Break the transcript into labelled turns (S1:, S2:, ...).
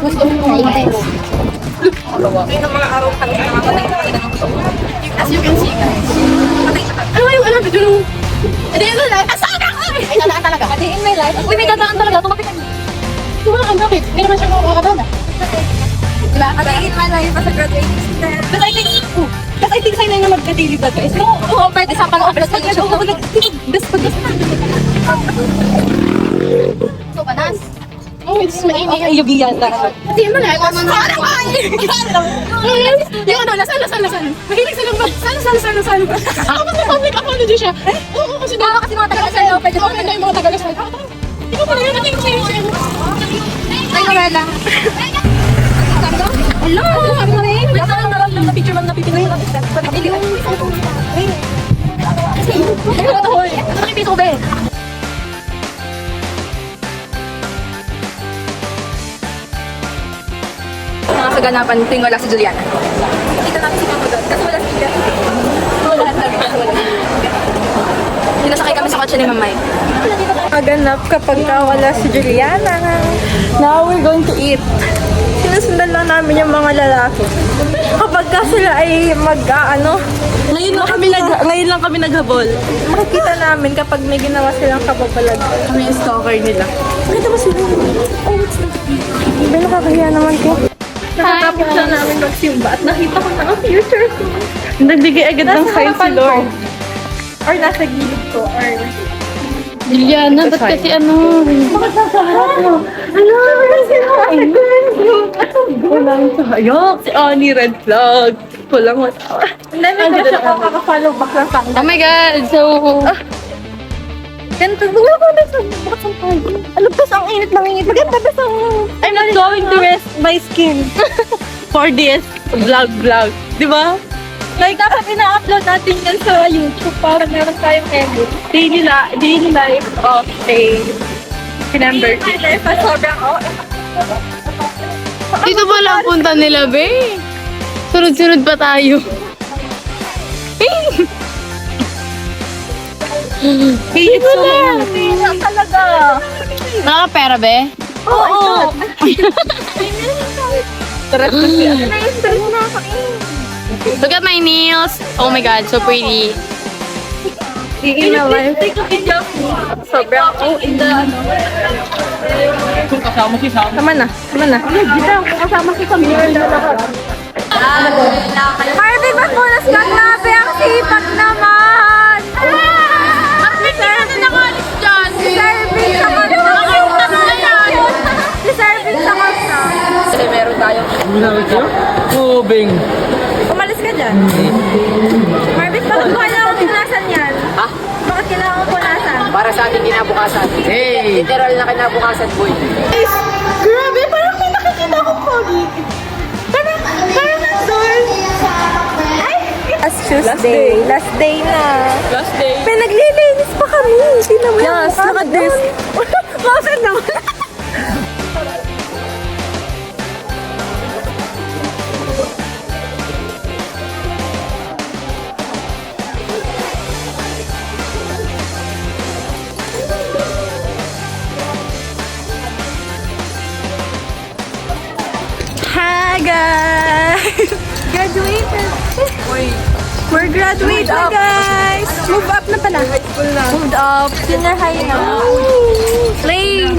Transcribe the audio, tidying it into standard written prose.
S1: gusto mo.
S2: Ngayon ang mga araw kami nakakatay na kami ng gusto.
S1: As you can see, guys. Ano ba yung alam? Video nung... Hindi yun na. Asaan ako? Ay, talaan talaga.
S2: A day in my life. Uy, may dadaan talaga. Tumabi kami.
S1: Tumakan, bakit? Hindi naman siya makakadaan.
S2: Diba? A day in my life as a graduating student. Kasi I think sa'yo na yung mag-daily vlog guys. Oo, pwede sa pang-office. Best ko gusto na.
S1: So, banas. Oh, it's mainit.
S2: Ay, yung biyan na.
S1: Hindi mo na. Parang yung ano, lasal. Mahilig silang ba? Sal. Ako mas public apology siya. Oo, kasi
S2: Oo, kasi mga taga sa'yo. Pwede mo
S1: na yung mga taga-lasal. Hindi ko pala yun naging change.
S2: Ay, Lorela. Hello! Sabi mo rin. Wait lang na picture man napipili ko. Napili ko. Ito na piso be. Mga kaganapan tuwing wala si Juliana. Kita namin si Mama doon. Kasi wala si Juliana. Wala sabi kasi wala. Sinasakay kami sa kotse ni Mamay.
S3: Maganap kapag wala si Juliana. Now we're going to eat. Sinusundan lang namin yung mga lalaki. Kapag ka sila ay ngayon lang kami naghabol. Makikita namin kapag may ginawa silang kababalag. Kami yung stalker nila. Nakita mo sila? Oh, what's that? May nakakahiya naman ko. Nakatapos na namin magsimba at nakita ko na ang future ko. Nagbigay agad ng sign si Lord. Or nasa gilid ko. Or
S1: Juliana, ba't kasi ano?
S3: bakit nasa harap mo? Ano? Walang sayok. Si Oni Red Flag. Walang matawa. Hindi, may siya ko kakafollow back lang sa
S1: Oh my God, so...
S3: ganito. Wala ko na sa bakas ang tayo. Ano ba ang init ng init? Maganda ba sa... I'm not going to rest my skin for this vlog. Di ba? Like, dapat ina-upload natin yan sa YouTube para meron tayong edit. Daily life of a member. Daily life at sobrang
S1: Dito ba lang punta nila, be? Sunod-sunod pa tayo.
S3: Dito lang. Dito talaga.
S1: Nakakapera, be?
S3: Oo. Stress kasi. Ano na yung stress na ako
S1: Look at my nails. Oh my God, so pretty.
S3: in a life. Take a video of me. Sobrang in the Tama na. Dito, kasama si Samir. Marvin, mas bonus ka grabe ang sipag naman! Deserving sa kanta.
S2: Kasi meron tayong
S4: Moving.
S3: Umalis ka dyan. Marvin, bakit mo kailangan punasan yan?
S2: Ha?
S3: Bakit kailangan punasan?
S2: Para sa ating kinabukasan.
S4: Hey!
S2: Literal na kinabukasan, boy.
S3: Grabe, parang may nakikita akong pogi. Parang nandun. Last Tuesday. Last day na.
S4: Last day.
S3: Pinaglilinis pa kami. Tingnan mo yes, look at this. Bakit naman? Hi guys! Graduated! We're graduated guys! Move up na pala. Moved up. Junior high na. Slay!